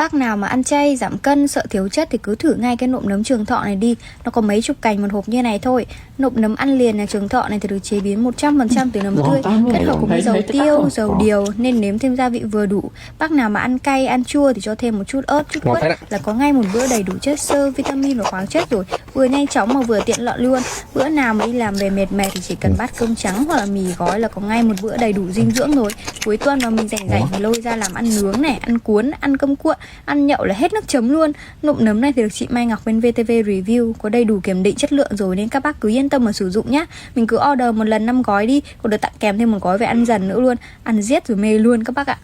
Bác nào mà ăn chay, giảm cân, sợ thiếu chất thì cứ thử ngay cái nộm nấm Trường Thọ này đi. Nó có mấy chục cành một hộp như này thôi. Nộm nấm ăn liền nhà Trường Thọ này thì được chế biến 100% từ nấm tươi, kết hợp cùng với dầu tiêu, dầu điều nên nếm thêm gia vị vừa đủ. Bác nào mà ăn cay, ăn chua thì cho thêm một chút ớt, chút quất là có ngay một bữa đầy đủ chất xơ, vitamin và khoáng chất rồi. Vừa nhanh chóng mà vừa tiện lợi luôn. Bữa nào mà đi làm về mệt thì chỉ cần bát cơm trắng hoặc là mì gói là có ngay một bữa đầy đủ dinh dưỡng rồi. Cuối tuần mà mình rảnh thì lôi ra làm ăn nướng này, ăn cuốn, ăn cơm cuộn, ăn nhậu là hết nước chấm luôn. Nộm nấm này thì được chị Mai Ngọc bên VTV review, có đầy đủ kiểm định chất lượng rồi nên các bác cứ yên tâm mà sử dụng nhá. Mình cứ order một lần 5 gói đi, còn được tặng kèm thêm một gói về ăn dần nữa luôn. Ăn giết rồi mê luôn các bác ạ.